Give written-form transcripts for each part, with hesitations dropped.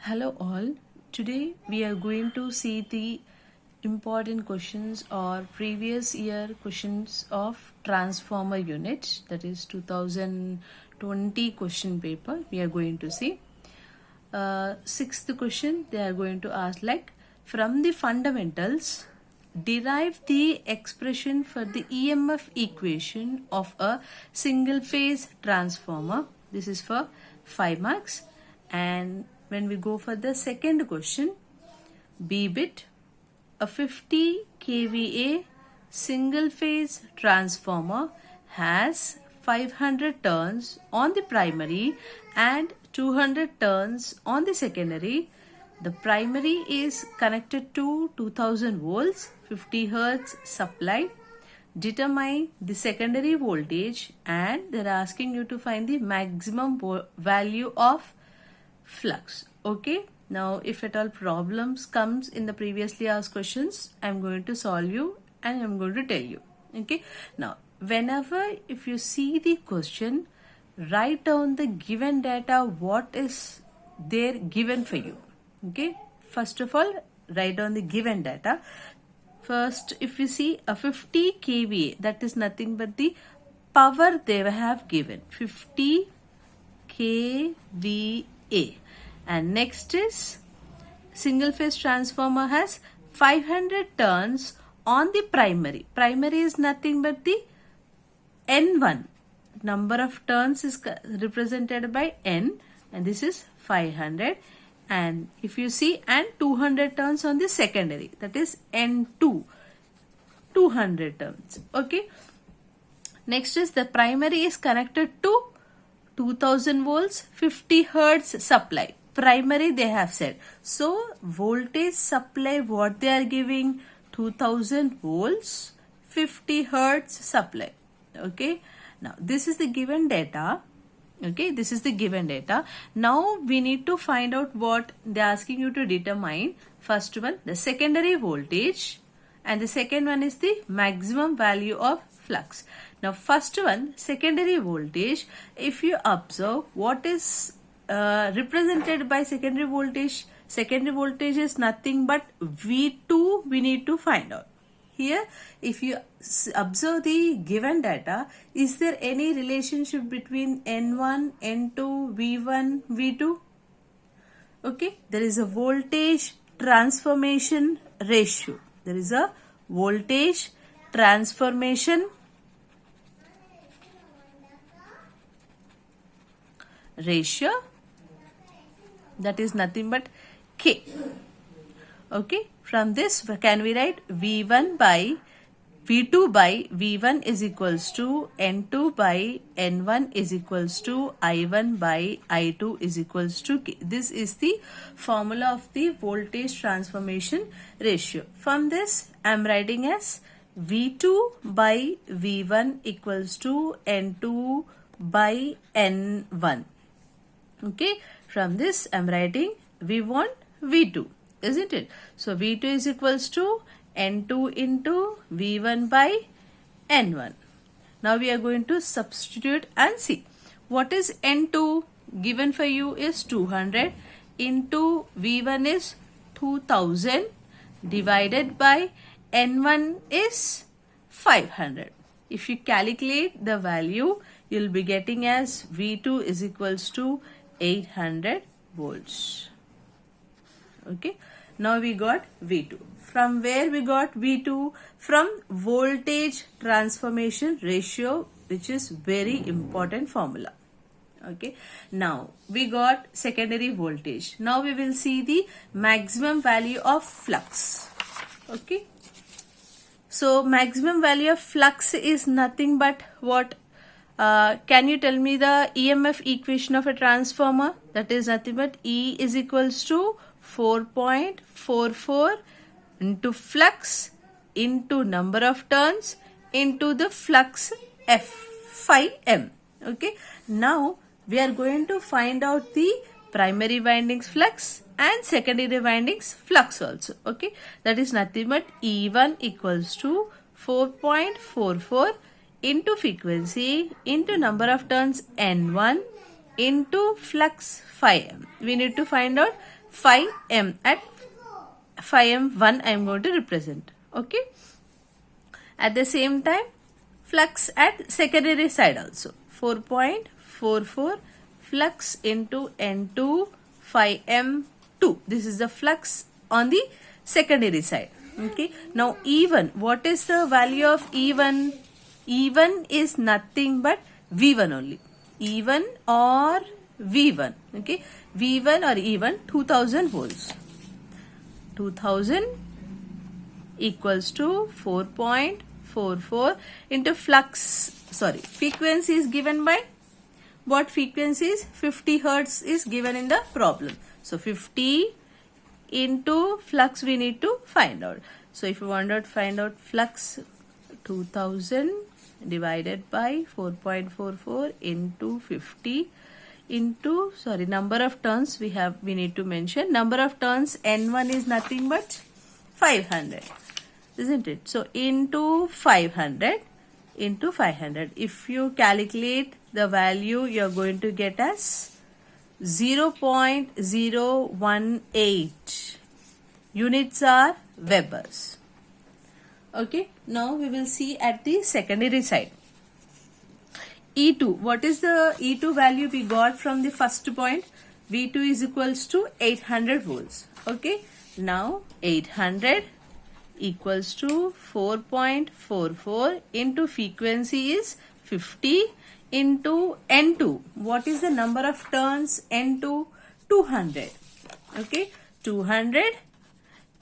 Hello all. Today we are going to see the important questions or previous year questions of transformer unit, that is 2020 question paper. We are going to see sixth question. They are going to ask like, from the fundamentals derive the expression for the EMF equation of a single phase transformer. This is for 5 marks. And when we go for the second question, B bit, a 50 kVA single phase transformer has 500 turns on the primary and 200 turns on the secondary. The primary is connected to 2000 volts 50 hertz supply. Determine the secondary voltage, and they're asking you to find the maximum value of flux. Okay, now if at all problems comes in the previously asked questions, I'm going to solve you and I'm going to tell you. Okay, now whenever if you see the question, write down the given data, what is there given for you. Okay, first of all, write down the given data. First, if you see a 50 kVA, that is nothing but the power they have given, 50 kVA. And next is single phase transformer has 500 turns on the primary. Primary is nothing but the N1. Number of turns is represented by N, and this is 500. And if you see, and 200 turns on the secondary, that is N2, 200 turns. Okay. Next is the primary is connected to 2000 volts 50 hertz supply. Primary they have said. So voltage supply, what they are giving, 2000 volts 50 hertz supply. Okay. Now this is the given data. Okay, this is the given data. Now we need to find out what they are asking you to determine. First one, the secondary voltage, and the second one is the maximum value of flux. Now first one, secondary voltage, if you observe what is represented by secondary voltage is nothing but V2 we need to find out. Here, if you observe the given data, is there any relationship between N1, N2, V1, V2? Okay, there is a voltage transformation ratio. There is a voltage transformation ratio, that is nothing but K. Okay, from this can we write V2 by V1 is equals to N2 by N1 is equals to I1 by I2 is equals to K. This is the formula of the voltage transformation ratio. From this I am writing as V2 by V1 equals to N2 by N1. Okay, from this I am writing we want V2. Isn't it? So V2 is equals to N2 into V1 by N1. Now we are going to substitute and see. What is N2? Given for you is 200 into V1 is 2000 divided by N1 is 500. If you calculate the value, you will be getting as V2 is equals to 800 volts. Okay, now we got V2. From where we got V2? From voltage transformation ratio, which is very important formula. Okay, now we got secondary voltage. Now we will see the maximum value of flux. Okay, so maximum value of flux is nothing but what? Can you tell me the EMF equation of a transformer? That is nothing but E is equals to 4.44 into flux into number of turns into the flux F phi m. Okay, now we are going to find out the primary windings flux and secondary windings flux also. Okay, that is nothing but E1 equals to 4.44 into frequency into number of turns N1 into flux phi m. We need to find out phi m. At phi m1 I am going to represent. Okay. At the same time, flux at secondary side also. 4.44 flux into N2 phi m2. This is the flux on the secondary side. Okay. Now E1, what is the value of E1? E1 is nothing but V1 only. E1 or V1. Okay. V1 or E1, 2000 volts. 2000 equals to 4.44 into frequency is given by what frequency is 50 hertz is given in the problem. So 50 into flux we need to find out. So if you want to find out flux, 2000 divided by 4.44 into 50 into number of turns we need to mention. Number of turns N1 is nothing but 500, isn't it? So into 500 into 500. If you calculate the value, you are going to get as 0.018. Units are Webers. Okay. Now we will see at the secondary side. E2. What is the E2 value we got from the first point? V2 is equals to 800 volts. Okay. Now 800 equals to 4.44 into frequency is 50 into N2. What is the number of turns? N2, 200. Okay. 200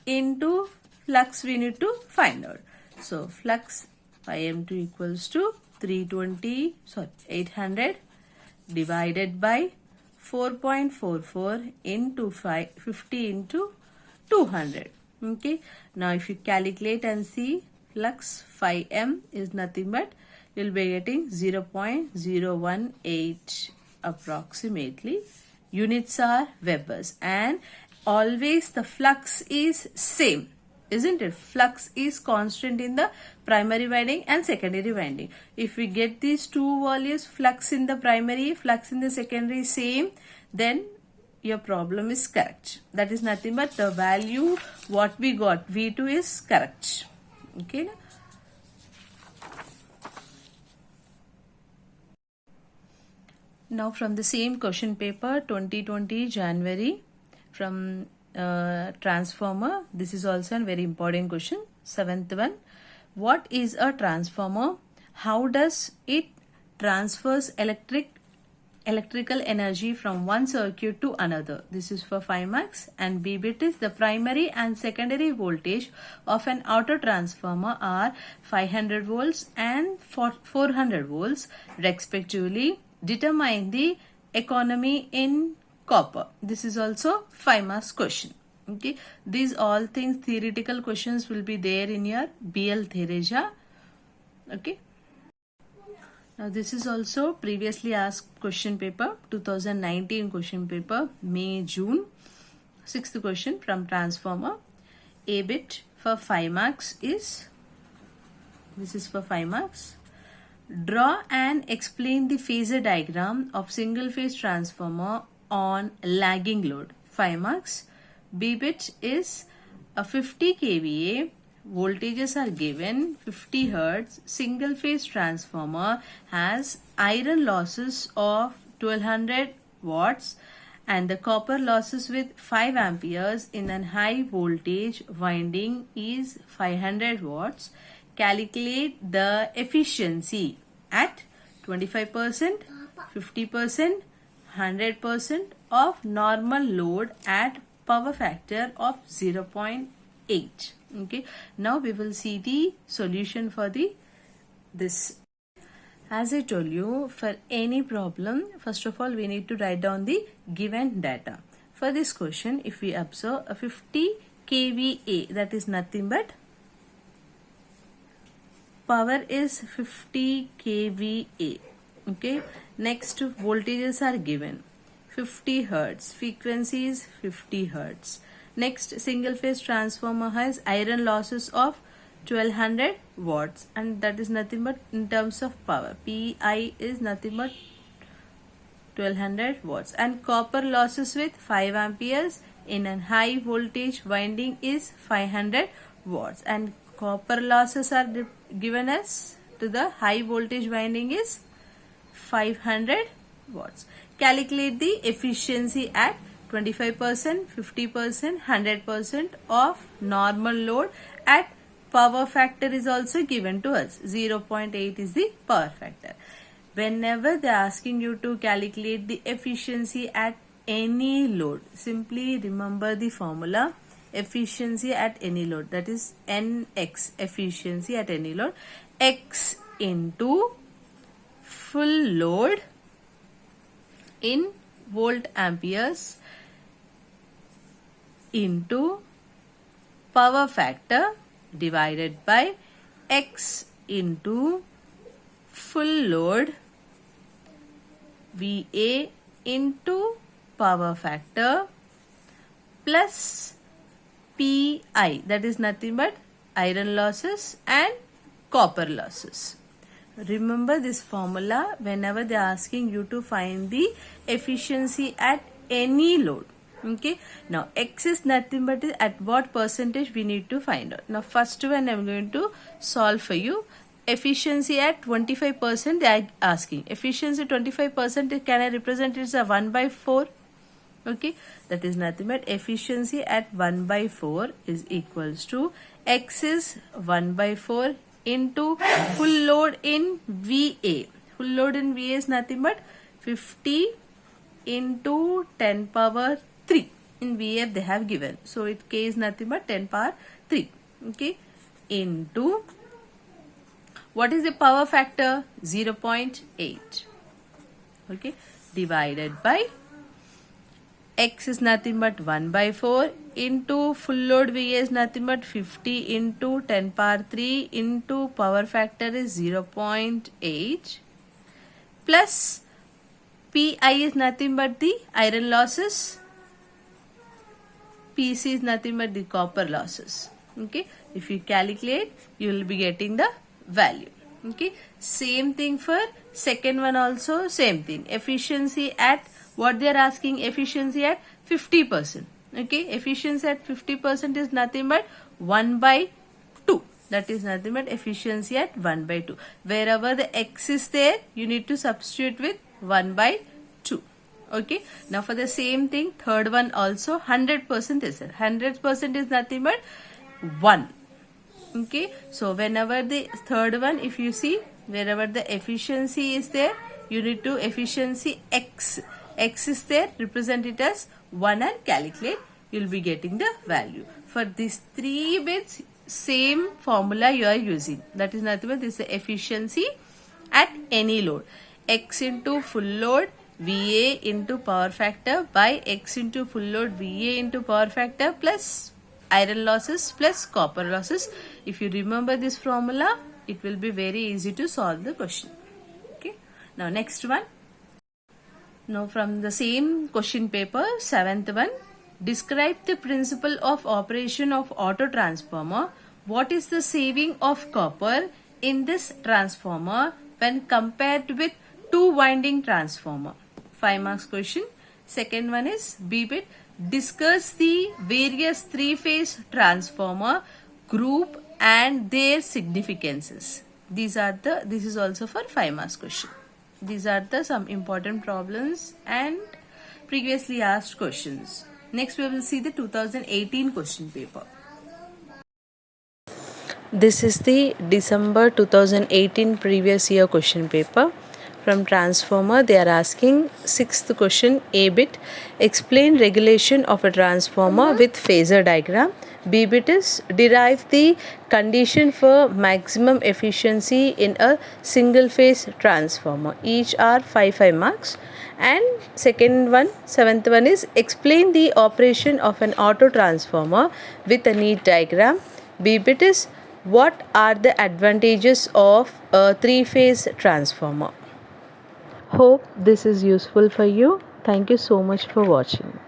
into flux we need to find out. So flux phi m2 equals to 800 divided by 4.44 into 50 into 200. Okay. Now if you calculate and see, flux phi m is nothing but you'll be getting 0.018 approximately. Units are Webers, and always the flux is same, isn't it? Flux is constant in the primary winding and secondary winding. If we get these two values, flux in the primary, flux in the secondary same, then your problem is correct. That is nothing but the value what we got, V2 is correct. Okay. Now from the same question paper, 2020 January, from transformer. This is also a very important question. 7th one. What is a transformer? How does it transfers electrical energy from one circuit to another? This is for 5 marks. And B bit is the primary and secondary voltage of an auto transformer are 500 volts and 400 volts respectively. Determine the economy in copper. This is also 5 marks question. Okay, these all things theoretical questions will be there in your BL Theresia. Okay. Now this is also previously asked question paper, 2019 question paper, May, June. 6th question from transformer. A bit for 5 marks is, this is for 5 marks. Draw and explain the phasor diagram of single phase transformer on lagging load. 5 marks. B bit is a 50 kVA. Voltages are given 50 Hertz. Single phase transformer has iron losses of 1200 watts and the copper losses with 5 amperes in a high voltage winding is 500 watts. Calculate the efficiency at 25%, 50%, 100% of normal load at power factor of 0.8. Okay. Now we will see the solution for this. As I told you, for any problem, first of all, we need to write down the given data. For this question, if we observe a 50 kVA, that is nothing but power is 50 kVA. Okay. Next, voltages are given 50 Hertz. Frequency is 50 Hertz. Next, single phase transformer has iron losses of 1200 watts and that is nothing but in terms of power. PI is nothing but 1200 watts. And copper losses with 5 amperes in a high voltage winding is 500 watts. And copper losses are given as to the high voltage winding is 500 watts. Calculate the efficiency at 25%, 50%, 100% of normal load at power factor is also given to us. 0.8 is the power factor. Whenever they are asking you to calculate the efficiency at any load, simply remember the formula efficiency at any load, that is NX, efficiency at any load, X into full load in volt amperes into power factor divided by X into full load VA into power factor plus PI, that is nothing but iron losses and copper losses. Remember this formula whenever they are asking you to find the efficiency at any load. Okay, now X is nothing but at what percentage we need to find out. Now first one I am going to solve for you. Efficiency at 25% they are asking. Efficiency 25%, can I represent it as a 1 by 4? Okay, that is nothing but efficiency at 1 by 4 is equals to X is 1 by 4 into full load in VA. Full load in VA is nothing but 50 into 10 power 3. In VF they have given. So it K is nothing but 10 power 3. Okay, into what is the power factor? 0.8. Okay, divided by X is nothing but 1 by 4 into full load VA is nothing but 50 into 10 power 3 into power factor is 0.8 plus PI is nothing but the iron losses, PC is nothing but the copper losses. Okay, if you calculate you will be getting the value. Okay, same thing for second one also, same thing. Efficiency at what they are asking, efficiency at 50%. Okay, efficiency at 50% is nothing but 1 by 2. That is nothing but efficiency at 1 by 2. Wherever the X is there, you need to substitute with 1 by 2. Okay, now for the same thing, third one also 100% is there. 100% is nothing but 1. Okay, so whenever the third one, if you see, wherever the efficiency is there, you need to efficiency X. X is there, represent it as 1 and calculate, you will be getting the value. For these 3 bits, same formula you are using. That is nothing but this is the efficiency at any load. X into full load VA into power factor by X into full load VA into power factor plus iron losses plus copper losses. If you remember this formula, it will be very easy to solve the question. Okay, now next one. Now from the same question paper, 7th one, describe the principle of operation of auto transformer. What is the saving of copper in this transformer when compared with 2 winding transformer? 5 marks question. Second one is B bit. Discuss the various 3-phase transformer group and their significances. This is also for 5 marks question. These are the some important problems and previously asked questions. Next we will see the 2018 question paper. This is the December 2018 previous year question paper. From transformer they are asking 6th question, A bit. Explain regulation of a transformer with phasor diagram. B bit is derive the condition for maximum efficiency in a single phase transformer. Each are 5 marks. And second one, 7th one is explain the operation of an auto transformer with a neat diagram. B bit is what are the advantages of a 3-phase transformer. Hope this is useful for you. Thank you so much for watching.